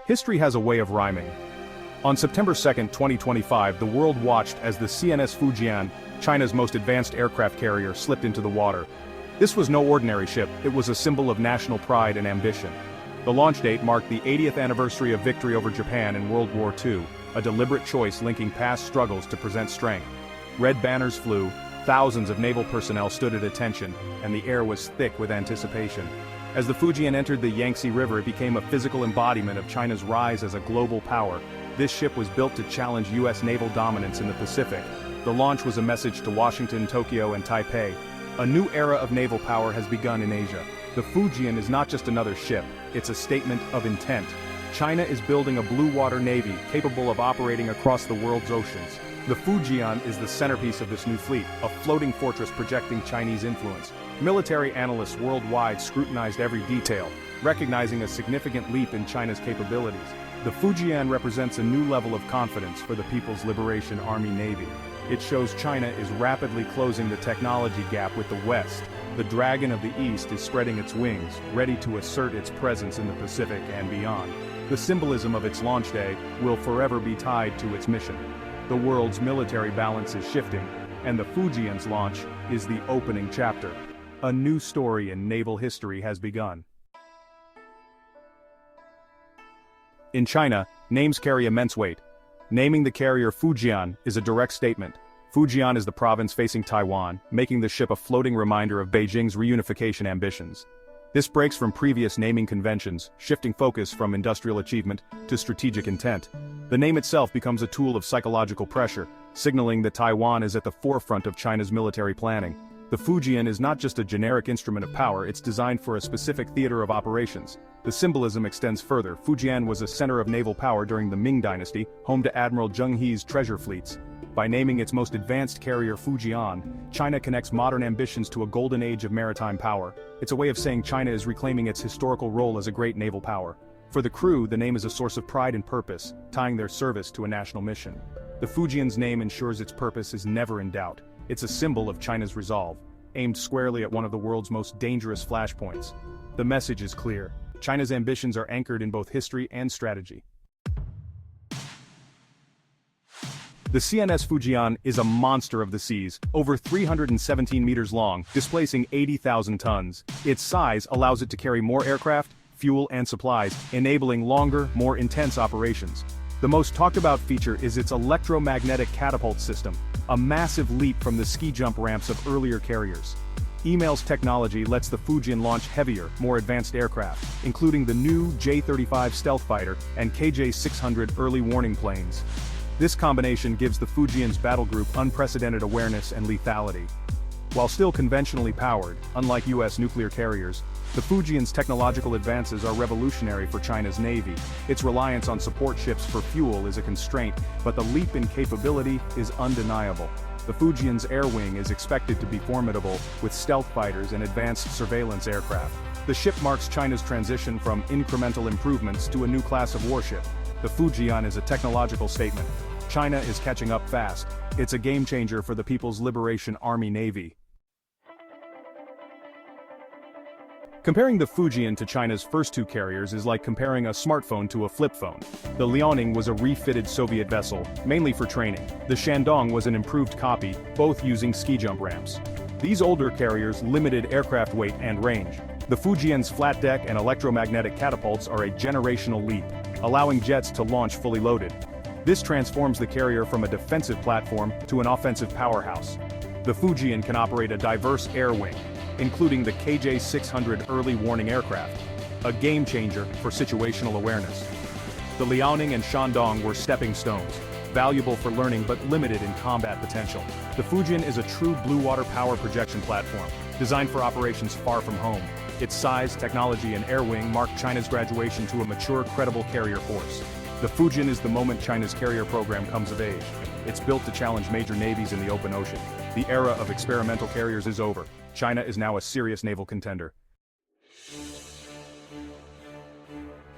History has a way of rhyming. On September 2, 2025, the world watched as the CNS Fujian, China's most advanced aircraft carrier, slipped into the water. This was no ordinary ship, it was a symbol of national pride and ambition. The launch date marked the 80th anniversary of victory over Japan in World War II, a deliberate choice linking past struggles to present strength. Red banners flew, thousands of naval personnel stood at attention, and the air was thick with anticipation. As the Fujian entered the Yangtze River, it became a physical embodiment of China's rise as a global power. This ship was built to challenge U.S. naval dominance in the Pacific. The launch was a message to Washington, Tokyo, and Taipei. A new era of naval power has begun in Asia. The Fujian is not just another ship, it's a statement of intent. China is building a blue water navy capable of operating across the world's oceans. The Fujian is the centerpiece of this new fleet, a floating fortress projecting Chinese influence. Military analysts worldwide scrutinized every detail, recognizing a significant leap in China's capabilities. The Fujian represents a new level of confidence for the People's Liberation Army Navy. It shows China is rapidly closing the technology gap with the West. The Dragon of the East is spreading its wings, ready to assert its presence in the Pacific and beyond. The symbolism of its launch day will forever be tied to its mission. The world's military balance is shifting, and the Fujian's launch is the opening chapter. A new story in naval history has begun. In China, names carry immense weight. Naming the carrier Fujian is a direct statement. Fujian is the province facing Taiwan, making the ship a floating reminder of Beijing's reunification ambitions. This breaks from previous naming conventions, shifting focus from industrial achievement to strategic intent. The name itself becomes a tool of psychological pressure, signaling that Taiwan is at the forefront of China's military planning. The Fujian is not just a generic instrument of power, it's designed for a specific theater of operations. The symbolism extends further. Fujian was a center of naval power during the Ming Dynasty, home to Admiral Zheng He's treasure fleets. By naming its most advanced carrier Fujian, China connects modern ambitions to a golden age of maritime power. It's a way of saying China is reclaiming its historical role as a great naval power. For the crew, the name is a source of pride and purpose, tying their service to a national mission. The Fujian's name ensures its purpose is never in doubt. It's a symbol of China's resolve, aimed squarely at one of the world's most dangerous flashpoints. The message is clear. China's ambitions are anchored in both history and strategy. The CNS Fujian is a monster of the seas, over 317 meters long, displacing 80,000 tons. Its size allows it to carry more aircraft, fuel, and supplies, enabling longer, more intense operations. The most talked about feature is its electromagnetic catapult system, a massive leap from the ski jump ramps of earlier carriers. Email's technology lets the Fujian launch heavier, more advanced aircraft, including the new J-35 stealth fighter and KJ-600 early warning planes. This combination gives the Fujian's battle group unprecedented awareness and lethality. While still conventionally powered, unlike U.S. nuclear carriers, the Fujian's technological advances are revolutionary for China's Navy. Its reliance on support ships for fuel is a constraint, but the leap in capability is undeniable. The Fujian's air wing is expected to be formidable, with stealth fighters and advanced surveillance aircraft. The ship marks China's transition from incremental improvements to a new class of warship. The Fujian is a technological statement. China is catching up fast. It's a game-changer for the People's Liberation Army Navy. Comparing the Fujian to China's first two carriers is like comparing a smartphone to a flip phone. The Liaoning was a refitted Soviet vessel, mainly for training. The Shandong was an improved copy, both using ski jump ramps. These older carriers limited aircraft weight and range. The Fujian's flat deck and electromagnetic catapults are a generational leap, allowing jets to launch fully loaded. This transforms the carrier from a defensive platform to an offensive powerhouse. The Fujian can operate a diverse air wing, including the KJ-600 early warning aircraft, a game-changer for situational awareness. The Liaoning and Shandong were stepping stones, valuable for learning but limited in combat potential. The Fujian is a true blue water power projection platform, designed for operations far from home. Its size, technology, and air wing mark China's graduation to a mature, credible carrier force. The Fujian is the moment China's carrier program comes of age. It's built to challenge major navies in the open ocean. The era of experimental carriers is over. China is now a serious naval contender.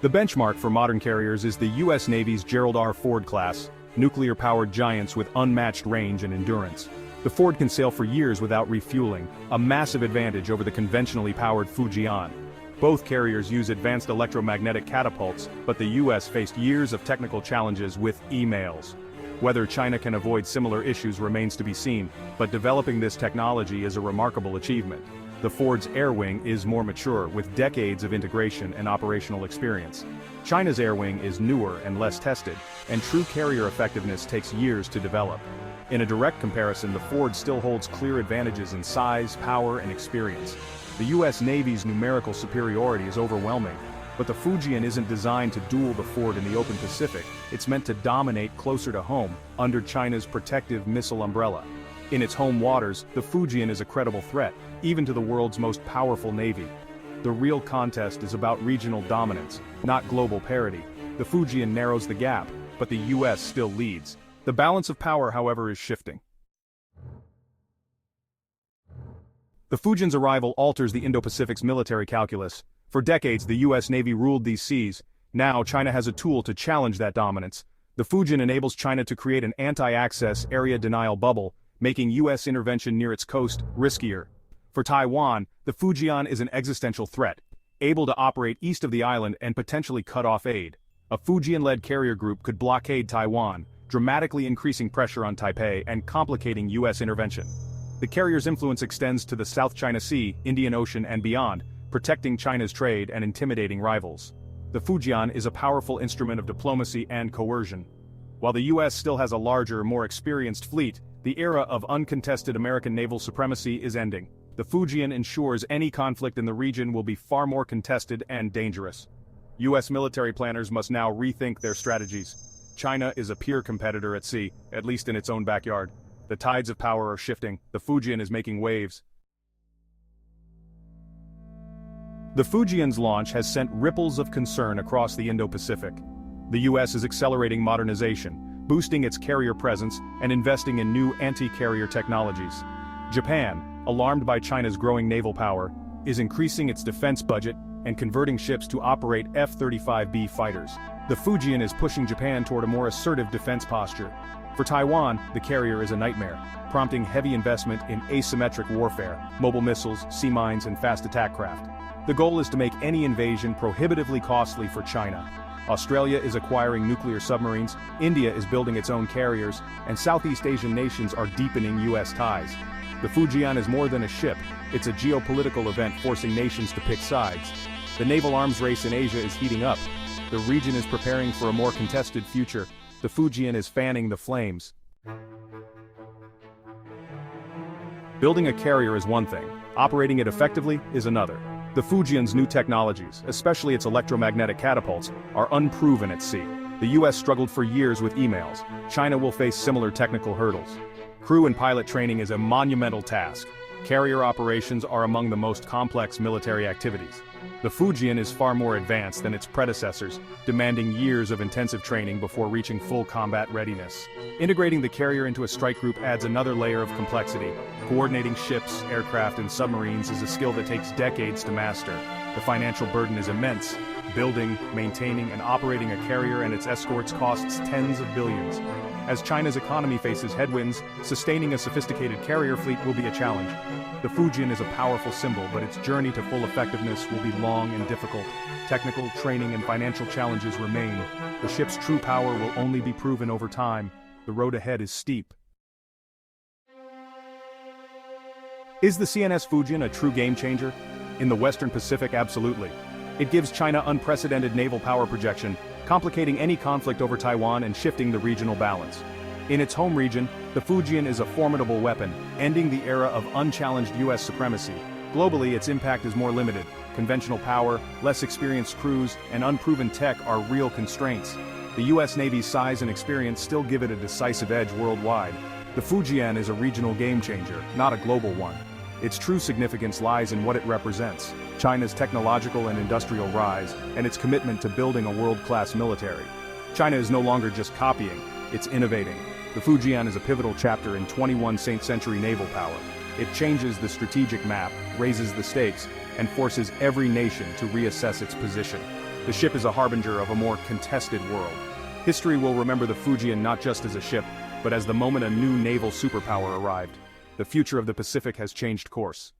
The benchmark for modern carriers is the U.S. Navy's Gerald R. Ford class, nuclear-powered giants with unmatched range and endurance. The Ford can sail for years without refueling, a massive advantage over the conventionally powered Fujian. Both carriers use advanced electromagnetic catapults, but the US faced years of technical challenges with emails. Whether China can avoid similar issues remains to be seen, but developing this technology is a remarkable achievement. The Ford's Air Wing is more mature, with decades of integration and operational experience. China's Air Wing is newer and less tested, and true carrier effectiveness takes years to develop. In a direct comparison, the Ford still holds clear advantages in size, power, and experience. The US Navy's numerical superiority is overwhelming, but the Fujian isn't designed to duel the Ford in the open Pacific. It's meant to dominate closer to home, under China's protective missile umbrella. In its home waters, the Fujian is a credible threat, even to the world's most powerful navy. The real contest is about regional dominance, not global parity. The Fujian narrows the gap, but the US still leads. The balance of power, however, is shifting. The Fujian's arrival alters the Indo-Pacific's military calculus. For decades, the US Navy ruled these seas. Now, China has a tool to challenge that dominance. The Fujian enables China to create an anti-access area denial bubble, making US intervention near its coast riskier. For Taiwan, the Fujian is an existential threat, able to operate east of the island and potentially cut off aid. A Fujian-led carrier group could blockade Taiwan, dramatically increasing pressure on Taipei and complicating US intervention. The carrier's influence extends to the South China Sea, Indian Ocean and beyond, protecting China's trade and intimidating rivals. The Fujian is a powerful instrument of diplomacy and coercion. While the US still has a larger, more experienced fleet, the era of uncontested American naval supremacy is ending. The Fujian ensures any conflict in the region will be far more contested and dangerous. US military planners must now rethink their strategies. China is a peer competitor at sea, at least in its own backyard. The tides of power are shifting. The Fujian is making waves. The Fujian's launch has sent ripples of concern across the Indo-Pacific. The US is accelerating modernization, boosting its carrier presence and investing in new anti-carrier technologies. Japan, alarmed by China's growing naval power, is increasing its defense budget and converting ships to operate F-35B fighters. The Fujian is pushing Japan toward a more assertive defense posture. For Taiwan, the carrier is a nightmare, prompting heavy investment in asymmetric warfare, mobile missiles, sea mines, and fast attack craft. The goal is to make any invasion prohibitively costly for China. Australia is acquiring nuclear submarines, India is building its own carriers, and Southeast Asian nations are deepening US ties. The Fujian is more than a ship, it's a geopolitical event forcing nations to pick sides. The naval arms race in Asia is heating up. The region is preparing for a more contested future. The Fujian is fanning the flames. Building a carrier is one thing, operating it effectively is another. The Fujian's new technologies, especially its electromagnetic catapults, are unproven at sea. The US struggled for years with emails. China will face similar technical hurdles. Crew and pilot training is a monumental task. Carrier operations are among the most complex military activities. The Fujian is far more advanced than its predecessors, demanding years of intensive training before reaching full combat readiness. Integrating the carrier into a strike group adds another layer of complexity. Coordinating ships, aircraft, and submarines is a skill that takes decades to master. The financial burden is immense. Building, maintaining, and operating a carrier and its escorts costs tens of billions. As China's economy faces headwinds, sustaining a sophisticated carrier fleet will be a challenge. The Fujian is a powerful symbol, but its journey to full effectiveness will be long and difficult. Technical, training, and financial challenges remain. The ship's true power will only be proven over time. The road ahead is steep. Is the CNS Fujian a true game-changer? In the Western Pacific, absolutely. It gives China unprecedented naval power projection, complicating any conflict over Taiwan and shifting the regional balance. In its home region, the Fujian is a formidable weapon, ending the era of unchallenged US supremacy. Globally, its impact is more limited. Conventional power, less experienced crews, and unproven tech are real constraints. The US Navy's size and experience still give it a decisive edge worldwide. The Fujian is a regional game-changer, not a global one. Its true significance lies in what it represents: China's technological and industrial rise, and its commitment to building a world-class military. China is no longer just copying, it's innovating. The Fujian is a pivotal chapter in 21st century naval power. It changes the strategic map, raises the stakes, and forces every nation to reassess its position. The ship is a harbinger of a more contested world. History will remember the Fujian not just as a ship, but as the moment a new naval superpower arrived. The future of the Pacific has changed course.